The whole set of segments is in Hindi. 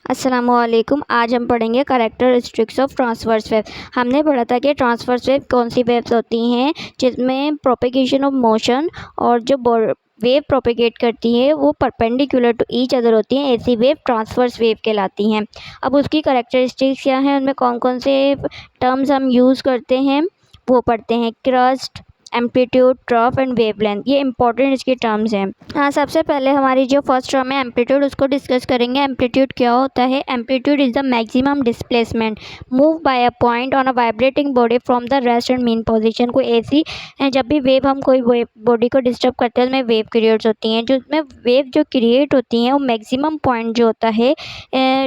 अस्सलामुअलैकुम। आज हम पढ़ेंगे कैरेक्टरिस्टिक्स ऑफ ट्रांसवर्स वेव। हमने पढ़ा था कि ट्रांसवर्स वेव कौन सी वेव्स होती हैं जिसमें प्रोपेगेशन ऑफ मोशन और जो वेव प्रोपेगेट करती है वो परपेंडिकुलर टू ईच अदर होती हैं। ऐसी वेव ट्रांसवर्स वेव कहलाती हैं। अब उसकी कैरेक्टरिस्टिक्स क्या हैं, उनमें कौन कौन से टर्म्स हम यूज़ करते हैं वो पढ़ते हैं। Crust, amplitude, trough and wavelength, ये इंपॉर्टेंट इसके टर्म्स हैं। सबसे पहले हमारी जो फर्स्ट टर्म है एम्पलीट्यूड, उसको डिस्कस करेंगे। एम्पलीट्यूड क्या होता है? Amplitude is the maximum displacement move by a point on a vibrating body from the rest and mean position. कोई ऐसी जब भी वेव हम कोई बॉडी को डिस्टर्ब करते हैं उसमें वेव क्रिएट्स होती हैं। जो उसमें वेव जो क्रिएट होती हैं वो मैक्सिमम पॉइंट जो होता है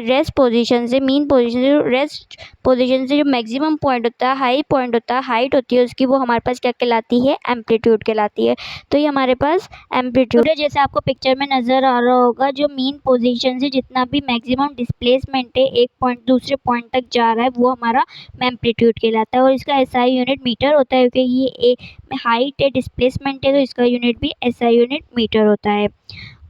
रेस्ट पोजीशन से मीन पोजीशन से, रेस्ट पोजीशन से जो मैक्सिमम पॉइंट होता है, हाई पॉइंट होता है, हाइट होती है उसकी, वो हमारे पास क्या कहलाती है? एम्पलीट्यूड कहलाती है। तो ये हमारे पास एम्पलीट्यूड है। जैसे आपको पिक्चर में नज़र आ रहा होगा, जो मीन पोजीशन से जितना भी मैक्सिमम डिस्प्लेसमेंट है एक पॉइंट दूसरे पॉइंट तक जा रहा है वो हमारा एम्पलीट्यूड कहलाता है। और इसका एसआई यूनिट मीटर होता है, क्योंकि ये हाइट है, डिस्प्लेसमेंट है, तो इसका यूनिट भी एसआई यूनिट मीटर होता है।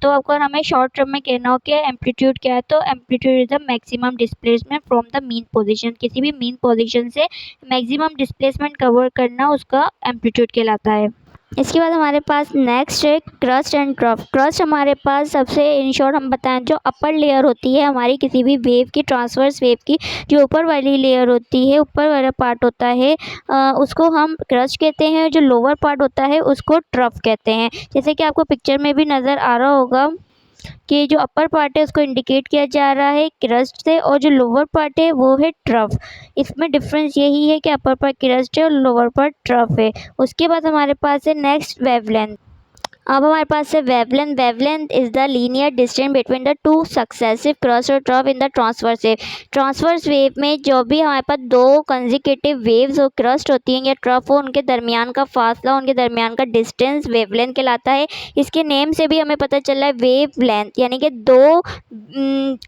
तो अगर हमें शॉर्ट टर्म में कहना हो कि एम्पलीट्यूड क्या है, तो amplitude is the maximum displacement from the mean position. किसी भी मीन पोजीशन से मैक्सिमम डिस्प्लेसमेंट कवर करना उसका एम्पलीट्यूड कहलाता है। इसके बाद हमारे पास नेक्स्ट है क्रस्ट एंड ट्रफ। क्रस्ट हमारे पास सबसे इन शॉर्ट हम बताएं जो अपर लेयर होती है हमारी किसी भी वेव की, ट्रांसवर्स वेव की, जो ऊपर वाली लेयर होती है, ऊपर वाला पार्ट होता है उसको हम क्रस्ट कहते हैं। जो लोअर पार्ट होता है उसको ट्रफ कहते हैं। जैसे कि आपको पिक्चर में भी नज़र आ रहा होगा कि जो अपर पार्ट है उसको इंडिकेट किया जा रहा है क्रस्ट से, और जो लोअर पार्ट है वो है ट्रफ। इसमें डिफरेंस यही है कि अपर पार्ट क्रस्ट है और लोअर पार्ट ट्रफ है। उसके बाद हमारे पास है नेक्स्ट वेवलेंथ। अब हमारे पास है wavelength. Wavelength is the linear distance between the two successive crest और trough in the transverse wave. Transverse wave में जो भी हमारे पास दो कंसेक्यूटिव वेव्स और क्रस्ट होती हैं या ट्रफ हो, उनके दरमियान का फासला, उनके दरमियान का डिस्टेंस वेवलेंथ कहलाता है। इसके नेम से भी हमें पता चल रहा है वेवलेंथ, यानी कि दो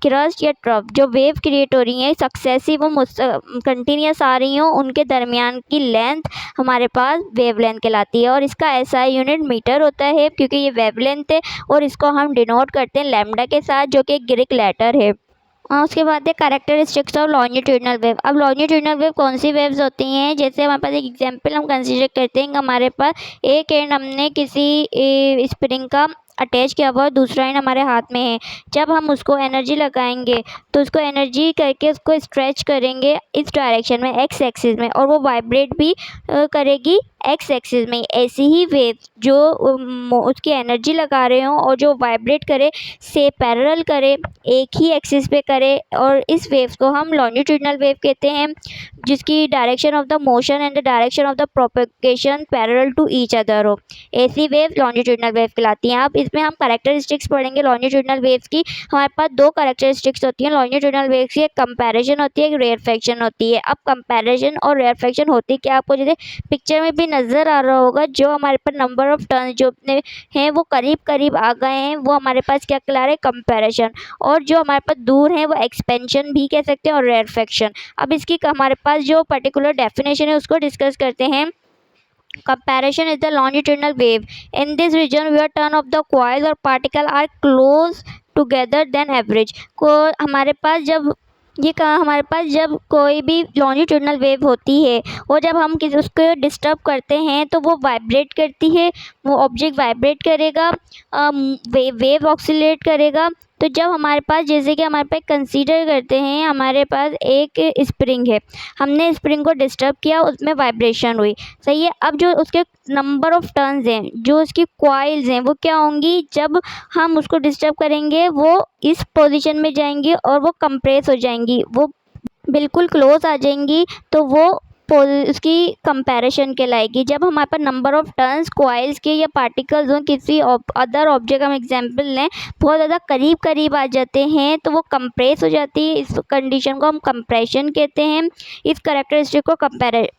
क्रस्ट या ट्रफ जो वेव क्रिएट हो रही हैं सक्सेसिव वो कंटिन्यूस आ रही हों, उनके दरमियान की लेंथ हमारे पास वेवलेंथ कहलाती है। और इसका एसआई यूनिट मीटर होता है, क्योंकि ये वेवलेंथ है और इसको हम डिनोट करते हैं लैम्डा के साथ, जो कि ग्रीक लेटर है। उसके बाद है कैरेक्टरिस्टिक्स ऑफ लॉन्जिट्यूडनल वेव। अब लॉन्जिट्यूडनल वेव कौन सी वेव्स होती हैं? जैसे हमारे पास एक एग्जांपल हम कंसीडर करते हैं कि हमारे पास एक एंड हमने किसी स्प्रिंग का अटैच किया हुआ, दूसरा एंड हमारे हाथ में है। जब हम उसको एनर्जी लगाएंगे तो उसको एनर्जी करके उसको स्ट्रेच करेंगे इस डायरेक्शन में, एक्स एक्सिस में, और वो वाइब्रेट भी करेगी एक्स एक्सिस में। ऐसी ही वेव जो उसकी एनर्जी लगा रहे हों और जो वाइब्रेट करे से पैरेलल करे, एक ही एक्सिस पे करे, और इस वेव को हम लॉन्जिट्यूडनल वेव कहते हैं, जिसकी direction of the motion and the direction of the propagation parallel to each other हो। ऐसी वेव लॉन्जिट्यूडनल वेव कहलाती हैं। अब इसमें हम कैरेक्टरिस्टिक्स पढ़ेंगे लॉन्जिट्यूडनल वेव्स की। हमारे पास दो कैरेक्टरिस्टिक्स होती हैं लॉन्जिट्यूडनल वेव्स की, एक कंपैरिजन होती है, एक रेयरफेक्शन होती है। अब कंपैरिजन और रेयरफेक्शन होती है क्या, आपको जैसे पिक्चर में भी नज़र आ रहा होगा, जो हमारे पास नंबर ऑफ टर्न जो हैं वो करीब करीब आ गए हैं, वो हमारे पास क्या कहला रहे हैं? कंपैरिजन। और जो हमारे पास दूर हैं वो एक्सपेंशन भी कह सकते हैं और रेयरफेक्शन। अब इसकी हमारे पास जो पर्टिकुलर डेफिनेशन है उसको डिस्कस करते हैं। Comparison is the longitudinal wave. In this region where turn of the coil or particle are close together than average. को हमारे पास जब ये कहा हमारे पास जब कोई भी लॉन्जिट्यूडनल वेव होती है और जब हम किसी उसको डिस्टर्ब करते हैं तो वो वाइब्रेट करती है, वो ऑब्जेक्ट वाइब्रेट करेगा, वेव ऑक्सीलेट करेगा। तो जब हमारे पास जैसे कि हमारे पास कंसीडर करते हैं हमारे पास एक स्प्रिंग है, हमने स्प्रिंग को डिस्टर्ब किया, उसमें वाइब्रेशन हुई, सही है। अब जो उसके नंबर ऑफ टर्न्स हैं, जो उसकी कॉइल्स हैं, वो क्या होंगी? जब हम उसको डिस्टर्ब करेंगे वो इस पोजीशन में जाएंगी और वो कंप्रेस हो जाएंगी, वो बिल्कुल क्लोज आ जाएंगी, तो वो उसकी कंपैरिजन कहलाएगी। जब हमारे पास नंबर ऑफ टर्न्स कॉइल्स के या पार्टिकल्स हो किसी अदर ऑब्जेक्ट, हम एग्जांपल लें, बहुत ज़्यादा करीब करीब आ जाते हैं तो वो कंप्रेस हो जाती है। इस कंडीशन को हम कंप्रेशन कहते हैं, इस कैरेक्टरिस्टिक को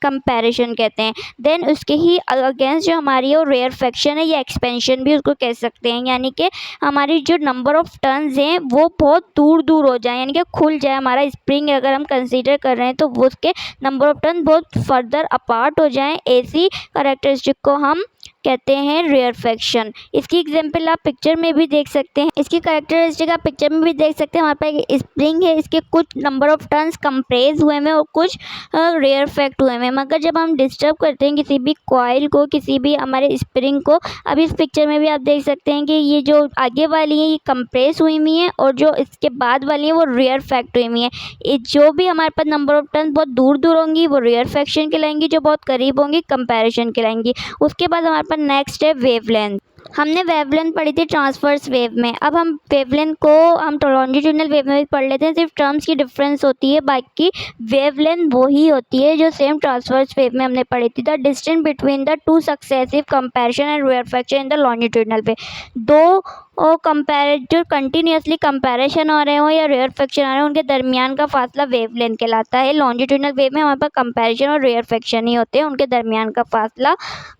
कंपैरिजन कहते हैं। देन उसके ही अगेंस्ट जो हमारी वो रेयरफेक्शन है या एक्सपेंशन भी उसको कह सकते हैं, यानी कि हमारी जो नंबर ऑफ टर्न्स हैं वो बहुत दूर दूर हो जाए, यानी कि खुल जाए। हमारा स्प्रिंग अगर हम कंसीडर कर रहे हैं तो वो उसके नंबर ऑफ टर्न बहुत फर्दर अपार्ट हो जाएं, ऐसी कैरेक्टरिस्टिक को हम कहते हैं रेयरफेक्शन। इसकी एग्जांपल आप पिक्चर में भी देख सकते हैं, इसकी कैरेक्टरिस्टिक आप पिक्चर में भी देख सकते हैं। हमारे पास एक स्प्रिंग है, इसके कुछ नंबर ऑफ टर्न्स कंप्रेस हुए हैं और कुछ रेयरफेक्ट हुए हैं। मगर जब हम डिस्टर्ब करते हैं किसी भी कॉइल को, किसी भी हमारे स्प्रिंग को, अब इस पिक्चर में भी आप देख सकते हैं कि ये जो आगे वाली है ये कंप्रेस हुई हुई है और जो इसके बाद वाली है वो रेयरफेक्ट हुई हुई है। ये जो भी हमारे पास नंबर ऑफ टर्न्स बहुत दूर दूर होंगी वो रेयरफेक्शन कहलाएंगी, जो बहुत करीब होंगी कंपैरिजन कहलाएंगी। उसके बाद हमारे पास नेक्स्ट है वेवलेंथ। हमने वेवलेंथ पढ़ी थी ट्रांसवर्स वेव में। अब हम वेवलेंथ को हम लॉन्जिट्यूडनल वेव में भी पढ़ लेते हैं, सिर्फ टर्म्स की डिफरेंस होती है, बाकी वेवलेंथ वो ही होती है जो सेम ट्रांसवर्स वेव में हमने पढ़ी थी। The distance between the two successive comparison and rarefaction in the longitudinal wave. दो और जो कंटिन्यूसली कंपैरिजन हो रहे हो या रेयरफेक्शन आ रहे हो उनके दरमियान का फासला वेवलेंथ कहलाता है। लॉन्जिट्यूडनल वेव में हमारे पास कंपैरिजन और रेयरफेक्शन ही होते हैं, उनके दरमियान का फासला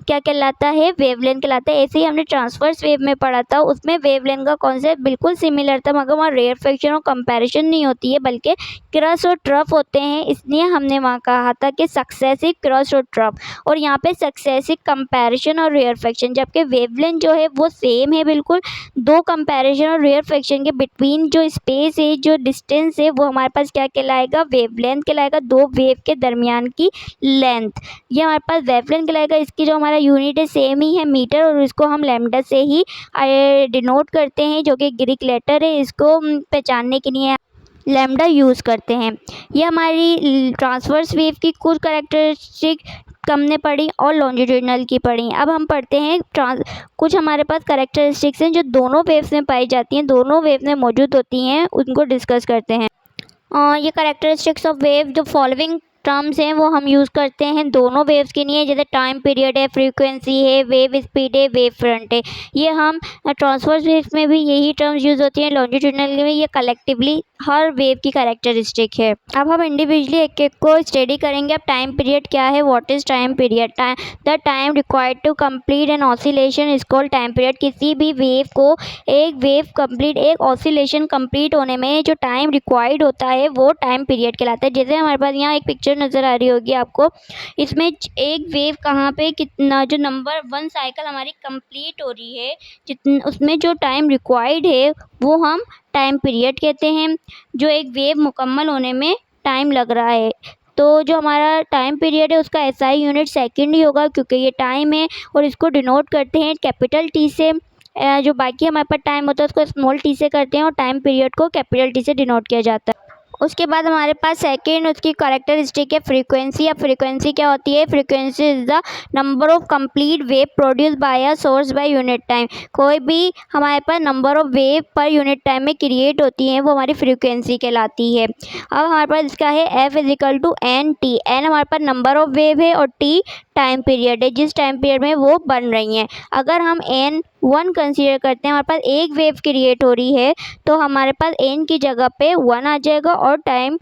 क्या कहलाता है, वेवलेंथ कहलाता है। ऐसे ही हमने ट्रांसवर्स वेव में पढ़ा था, उसमें वेवलेंथ का कॉन्सेप्ट बिल्कुल सिमिलर था, मगर वहाँ रेयरफेक्शन और कंपैरिजन नहीं होती है बल्कि क्रॉस और ट्रफ होते हैं। इसलिए हमने वहाँ कहा था कि सक्सेसिव क्रॉस और ट्रफ, और यहाँ पे सक्सेसिव कंपैरिजन और रेयरफेक्शन, जबकि वेवलेंथ जो है वो सेम है बिल्कुल। दो कंपैरिजन और रेयरफेक्शन के बिटवीन जो स्पेस है, जो डिस्टेंस है, वो हमारे पास क्या कहलाएगा, वेवलेंथ कहलाएगा। दो वेव के दरमियान की लेंथ, ये हमारे पास वेवलेंथ कहलाएगा। इसकी जो हमारा यूनिट है सेम ही है मीटर, और इसको हम लैम्डा से ही डिनोट करते हैं, जो कि ग्रीक लेटर है। इसको पहचानने के लिए लैम्डा यूज़ करते हैं। ये हमारी ट्रांसवर्स वेव की कुछ कैरेक्टरिस्टिक हमने पढ़ी और लॉन्जिट्यूडनल की पढ़ी। अब हम पढ़ते हैं कुछ हमारे पास कैरेक्टरिस्टिक्स हैं जो दोनों वेव्स में पाई जाती हैं, दोनों वेव में मौजूद होती हैं, उनको डिस्कस करते हैं। ये कैरेक्टरिस्टिक्स ऑफ वेव जो फॉलोइंग टर्म्स हैं वो हम यूज़ करते हैं दोनों वेव्स के लिए, जैसे टाइम पीरियड है, फ्रीक्वेंसी है, वेव स्पीड है, वेव फ्रंट है। ये हम ट्रांसवर्स वेव्स में भी यही टर्म्स यूज़ होती हैं, लॉन्जिट्यूडनल में ये कलेक्टिवली हर वेव की कैरेक्टरिस्टिक है। अब हम इंडिविजुअली एक एक को स्टडी करेंगे। अब टाइम पीरियड क्या है, what is time period. The time required to complete an oscillation is called time period. किसी भी वेव को एक ऑसिलेशन कंप्लीट होने में जो टाइम रिक्वायर्ड होता है वो टाइम पीरियड कहलाता है। जैसे हमारे पास यहाँ एक पिक्चर नज़र आ रही होगी आपको, इसमें एक वेव कहाँ पे कितना जो नंबर 1 साइकिल हमारी कंप्लीट हो रही है, जितना उसमें जो टाइम रिक्वायर्ड है वो हम टाइम पीरियड कहते हैं। जो एक वेव मुकम्मल होने में टाइम लग रहा है, तो जो हमारा टाइम पीरियड है उसका एसआई यूनिट सेकंड ही होगा, क्योंकि ये टाइम है और इसको डिनोट करते हैं कैपिटल टी से। जो बाकी हमारे पास टाइम होता है उसको स्मॉल टी से करते हैं और टाइम पीरियड को कैपिटल टी से डिनोट किया जाता है। उसके बाद हमारे पास सेकेंड उसकी कैरेक्टरिस्टिक है फ्रीक्वेंसी। अब फ्रीक्वेंसी क्या होती है, frequency is the number of complete wave produce by a source by unit time. कोई भी हमारे पास number of wave per unit time में क्रिएट होती हैं वो हमारी फ्रीक्वेंसी कहलाती है। अब हमारे पास इसका है F is equal to N T. N हमारे पास नंबर ऑफ वेव है और टी टाइम पीरियड है, जिस टाइम पीरियड में वो बन रही हैं। अगर हम एन 1 कंसीडर करते हैं, हमारे पास एक वेव क्रिएट हो रही है, तो हमारे पास एन की जगह पे 1 आ जाएगा और टाइम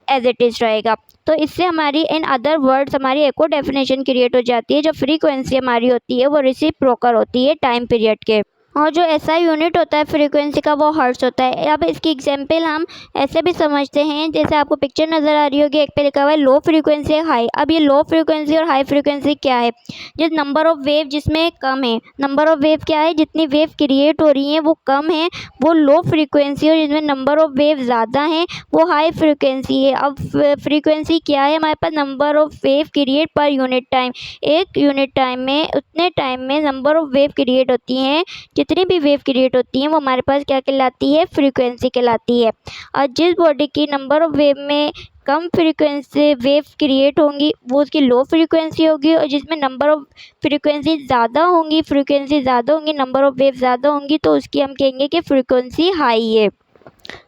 एज इट इज़ रहेगा। तो इससे हमारी इन अदर वर्ड्स हमारी एक और डेफिनेशन क्रिएट हो जाती है। जो फ्रीक्वेंसी हमारी होती है वो रेसिप्रोकल होती है टाइम पीरियड के, और जो ऐसा यूनिट होता है फ्रीक्वेंसी का वो हर्ट्ज होता है। अब इसकी एग्जांपल हम ऐसे भी समझते हैं, जैसे आपको पिक्चर नज़र आ रही होगी, एक पे लिखा हुआ है लो फ्रीक्वेंसी हाई। अब ये लो फ्रीक्वेंसी और हाई फ्रीक्वेंसी क्या है, जिस नंबर ऑफ वेव जिसमें कम है, नंबर ऑफ वेव क्या है, जितनी वेव क्रिएट हो रही हैं वो कम है, वो लो फ्रीक्वेंसी, और जिसमें नंबर ऑफ वेव ज़्यादा हैं वो हाई फ्रीक्वेंसी है। अब फ्रीक्वेंसी क्या है, हमारे पास number of wave create per unit time. एक यूनिट टाइम में उतने टाइम में नंबर ऑफ वेव क्रिएट होती हैं, जितनी भी वेव क्रिएट होती हैं वो हमारे पास क्या कहलाती है, फ्रीक्वेंसी कहलाती है। और जिस बॉडी की नंबर ऑफ वेव में कम फ्रीक्वेंसी वेव क्रिएट होंगी वो उसकी लो फ्रीक्वेंसी होगी, और जिसमें नंबर ऑफ फ्रीक्वेंसी ज़्यादा होंगी, नंबर ऑफ वेव ज़्यादा होंगी, तो उसकी हम कहेंगे कि फ्रीक्वेंसी हाई है।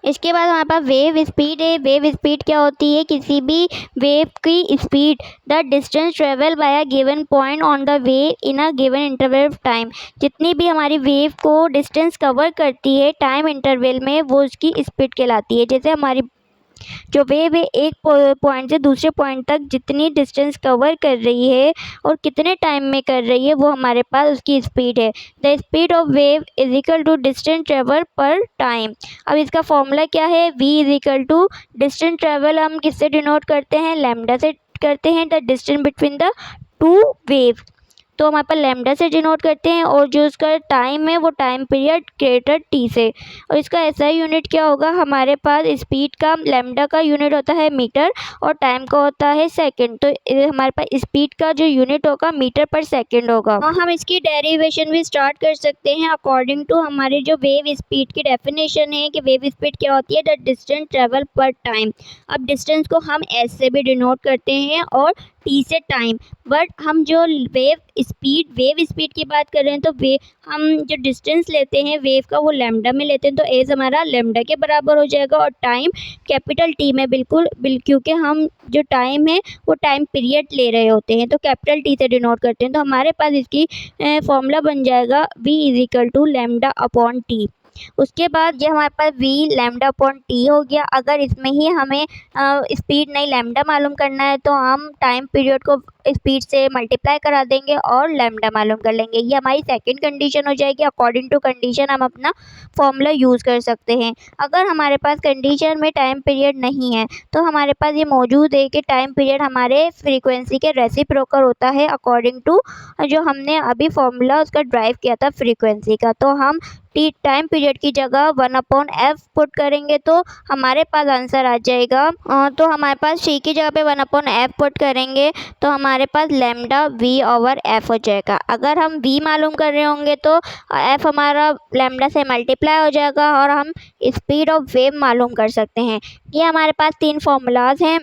इसके बाद हमारे पास वेव स्पीड है। वेव स्पीड क्या होती है, किसी भी वेव की speed, the distance travel by a given point on the wave in a given interval of time. जितनी भी हमारी वेव को डिस्टेंस कवर करती है टाइम इंटरवल में वो उसकी स्पीड कहलाती है। जैसे हमारी जो वेव है एक पॉइंट से दूसरे पॉइंट तक जितनी डिस्टेंस कवर कर रही है और कितने टाइम में कर रही है वो हमारे पास उसकी स्पीड है। The speed of wave is equal to distance travel per time. अब इसका फॉर्मूला क्या है, v is equal to distance travel हम किससे डिनोट करते हैं, लैम्डा से करते हैं, the distance between the two wave. तो हमारे पास लैम्डा से डिनोट करते हैं, और जो उसका टाइम है वो टाइम पीरियड ग्रेटर टी से। और इसका ऐसा यूनिट क्या होगा, हमारे पास स्पीड का लैम्डा का यूनिट होता है मीटर और टाइम का होता है सेकंड। तो हमारे पास स्पीड का जो यूनिट होगा मीटर पर सेकंड होगा। हम इसकी डेरिवेशन भी स्टार्ट कर सकते हैं अकॉर्डिंग टू हमारे जो वेव स्पीड की डेफिनेशन है कि वेव स्पीड क्या होती है, the distance travel per time. अब डिस्टेंस को हम एस से भी डिनोट करते हैं और टी से टाइम। बट हम जो वेव स्पीड की बात कर रहे हैं, तो हम जो डिस्टेंस लेते हैं वेव का वो लैम्डा में लेते हैं, तो एज हमारा लैम्डा के बराबर हो जाएगा। और टाइम कैपिटल टी में बिल्कुल क्योंकि हम जो टाइम है वो टाइम पीरियड ले रहे होते हैं, तो कैपिटल टी से डिनोट करते हैं। तो हमारे पास इसकी फॉर्मूला बन जाएगा v is equal to lambda upon T. उसके बाद ये हमारे पास v लैम्डा अपॉन टी हो गया। अगर इसमें ही हमें स्पीड नहीं लैम्डा मालूम करना है, तो हम टाइम पीरियड को स्पीड से मल्टीप्लाई करा देंगे और लैम्डा मालूम कर लेंगे। ये हमारी सेकंड कंडीशन हो जाएगी। अकॉर्डिंग टू कंडीशन हम अपना फॉर्मूला यूज़ कर सकते हैं। अगर हमारे पास कंडीशन में टाइम पीरियड नहीं है, तो हमारे पास ये मौजूद है कि टाइम पीरियड हमारे फ्रीक्वेंसी के रेसिप्रोकल होता है अकॉर्डिंग टू जो हमने अभी फॉर्मूला उसका ड्राइव किया था फ्रीक्वेंसी का। तो हम टाइम पीरियड की जगह 1/f पुट करेंगे तो हमारे पास आंसर आ जाएगा। तो हमारे पास c की जगह पे 1/f पुट करेंगे तो हमारे पास लैम्डा v/f हो जाएगा। अगर हम v मालूम कर रहे होंगे तो f हमारा लैम्डा से मल्टीप्लाई हो जाएगा और हम स्पीड ऑफ वेव मालूम कर सकते हैं। ये हमारे पास 3 फार्मूलाज हैं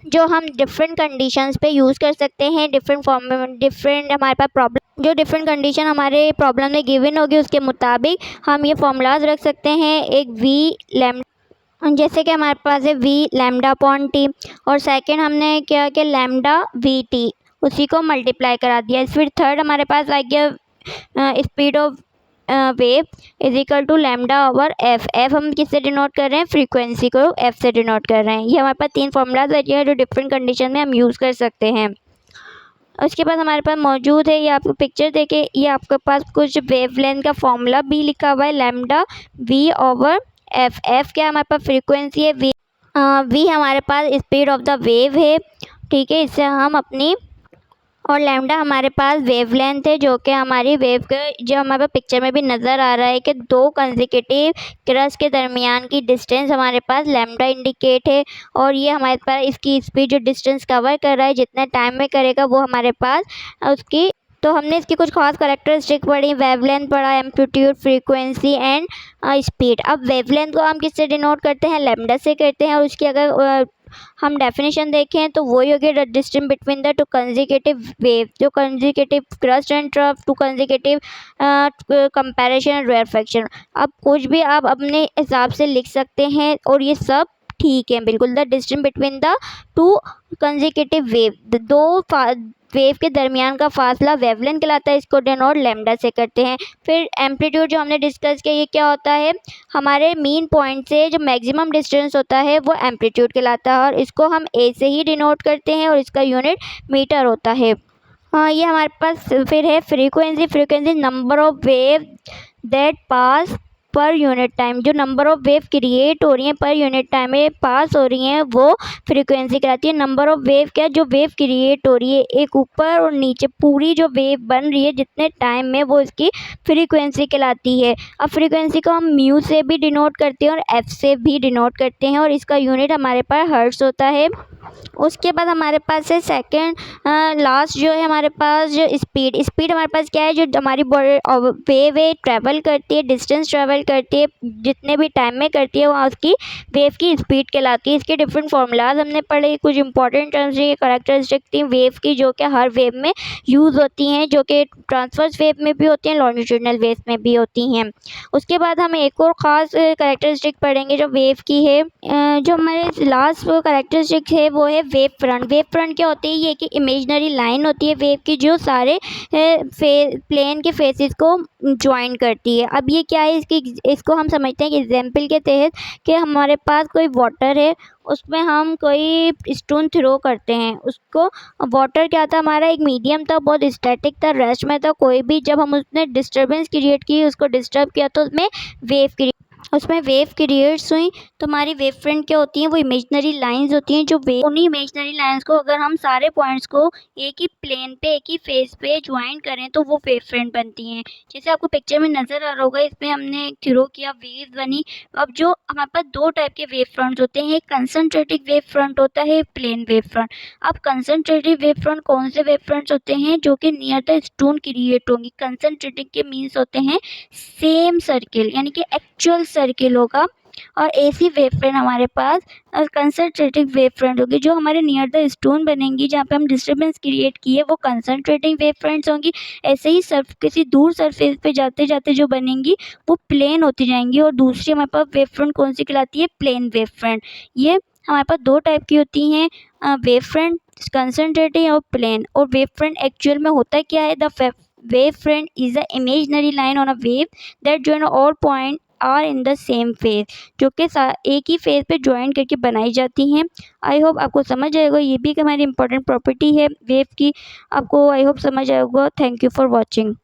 जो हम डिफरेंट कंडीशंस पे यूज़ कर सकते हैं। डिफरेंट हमारे पास प्रॉब्लम जो डिफरेंट कंडीशन हमारे प्रॉब्लम में गिवन होगी उसके मुताबिक हम ये फार्मूलाज रख सकते हैं। एक v लैम्डा, जैसे कि हमारे पास है v लैम्डा अपॉन टी, और सेकंड हमने क्या कि लैम्डा v टी, उसी को मल्टीप्लाई करा दिया। फिर थर्ड हमारे पास आ गया speed of wave is equal to lambda over F. F हम किससे डिनोट कर रहे हैं, फ्रीक्वेंसी को एफ से डिनोट कर रहे हैं। ये हमारे पास 3 फार्मूलाज है जो डिफरेंट कंडीशन में हम यूज़ कर सकते हैं। उसके बाद हमारे पास मौजूद है, ये आपको पिक्चर देखे, ये आपके पास कुछ वेवलेंथ का फॉर्मूला भी लिखा हुआ है, lambda V over F. F क्या हमारे पास फ्रीक्वेंसी है, वी हमारे पास स्पीड ऑफ द वेव है, ठीक है। इससे हम अपनी, और लैम्डा हमारे पास वेवलेंथ है जो कि हमारी वेव के जो हमारे पिक्चर में भी नज़र आ रहा है कि 2 कंसेक्यूटिव क्रस्ट के दरमियान की डिस्टेंस हमारे पास लैम्डा इंडिकेट है। और ये हमारे पास इसकी स्पीड जो डिस्टेंस कवर कर रहा है जितने टाइम में करेगा वो हमारे पास उसकी। तो हमने इसकी कुछ खास कैरेक्टरिस्टिक पढ़ी, वेवलेंथ पढ़ा, एम्पलीट्यूड, फ्रीक्वेंसी एंड स्पीड। अब वेवलेंथ को हम किससे डिनोट करते हैं, लैम्डा से करते हैं। और उसकी अगर हम डेफिनेशन देखें तो वही होगी the distance between the 2 consecutive wave, जो consecutive crest and trough, 2 consecutive compression and rarefaction. अब कुछ भी आप अपने हिसाब से लिख सकते हैं और ये सब ठीक है बिल्कुल। The distance between the 2 consecutive wave, 2 wave के दरमियान का फासला वेवलेंथ कहलाता है, इसको डिनोट लैम्डा से करते हैं। फिर एम्पलीट्यूड जो हमने डिस्कस किया, ये क्या होता है, हमारे मीन पॉइंट से जो मैक्सिमम डिस्टेंस होता है वो एम्पलीट्यूड कहलाता है और इसको हम ए से ही डिनोट करते हैं और इसका यूनिट मीटर होता है। ये हमारे पास फिर है frequency number of wave that pass पर यूनिट टाइम, जो नंबर ऑफ वेव क्रिएट हो रही हैं पर यूनिट टाइम में पास हो रही हैं वो फ्रीक्वेंसी कहलाती है। नंबर ऑफ वेव क्या, जो वेव क्रिएट हो रही है एक ऊपर और नीचे पूरी जो वेव बन रही है जितने टाइम में, वो इसकी फ्रीक्वेंसी कहलाती है। अब फ्रीक्वेंसी को हम म्यू से भी डिनोट करते हैं और एफ से भी डिनोट करते हैं और इसका यूनिट हमारे पास हर्ट्ज होता है। उसके बाद हमारे पास है सेकंड लास्ट जो है हमारे पास जो स्पीड हमारे पास क्या है, जो हमारी वेव है ट्रैवल करती है, डिस्टेंस ट्रैवल करती है, जितने भी टाइम में करती है वहाँ उसकी वेव की स्पीड कहलाती है। इसके डिफरेंट फार्मूलाज हमने पढ़े, कुछ इंपॉर्टेंट टर्म्स ये कैरेक्टरिस्टिक थी वेव की जो कि हर वेव में यूज़ होती हैं, जो कि ट्रांसवर्स वेव में भी होती हैं, लॉन्जिट्यूडनल वेव में भी होती हैं। उसके बाद हम एक और ख़ास कैरेक्टरिस्टिक पढ़ेंगे जो वेव की है। जो हमारे लास्ट कैरेक्टरिस्टिक है वो है वेव फ्रंट। वेव फ्रंट क्या होती है, ये कि इमेजिनरी लाइन होती है वेव की जो सारे प्लेन के फेसेस को ज्वाइन करती है। अब ये क्या है, इसको हम समझते हैं कि एग्जाम्पल के तहत कि हमारे पास कोई वाटर है, उसमें हम कोई स्टोन थ्रो करते हैं, उसको वाटर क्या था, हमारा एक मीडियम था, बहुत स्टैटिक था, रेस्ट में था, कोई भी जब हम उसने डिस्टर्बेंस क्रिएट की, उसको डिस्टर्ब किया तो उसमें वेव उसमें वेव क्रिएट्स हुई तो हमारी वेव फ्रंट क्या होती हैं, वो इमेजिनरी लाइंस होती हैं जो वेव, उन्हीं इमेजिनरी लाइंस को अगर हम सारे पॉइंट्स को एक ही प्लेन पे एक ही फेस पे ज्वाइन करें तो वो वेव फ्रंट बनती हैं। जैसे आपको पिक्चर में नज़र आ रहा होगा, इसमें हमने थ्रो किया, वेव बनी। अब जो हमारे पास दो टाइप के वेव फ्रंट्स होते हैं, एक कंसंट्रेटिव वेव फ्रंट होता है, प्लेन वेव फ्रंट। अब कंसंट्रेटिव वेव फ्रंट कौन से वेव फ्रंट्स होते हैं, जो कि नियर द स्टोन क्रिएट होंगी। कंसंट्रेटिव के मीन्स होते हैं सेम सर्किल, यानी कि एक्चुअल सर्किल होगा। और ऐसी वेव फ्रंट हमारे पास कंसंट्रेटिव वेव फ्रंट होगी, जो हमारे नियर द स्टोन बनेंगी, जहाँ पे हम डिस्टर्बेंस क्रिएट किए, वो कंसंट्रेटिंग वेव फ्रंट्स होंगी। ऐसे ही किसी दूर सरफेस पे जाते जाते जो बनेंगी वो प्लेन होती जाएंगी। और दूसरी हमारे पास वेव फ्रंट कौन सी कहलाती है, प्लेन वेव फ्रंट। ये हमारे पास दो टाइप की होती हैं वेव फ्रंट, कंसंट्रेटिव और प्लेन। और वेव फ्रंट एक्चुअल में होता क्या है, the wave front is the imaginary line on a wave that join all point are in the same phase, जो कि एक ही फेज पे ज्वाइन करके बनाई जाती हैं। आई होप आपको समझ आएगा, ये भी एक हमारी इंपॉर्टेंट प्रॉपर्टी है वेव की। आपको आई होप समझ आएगा। Thank you for watching.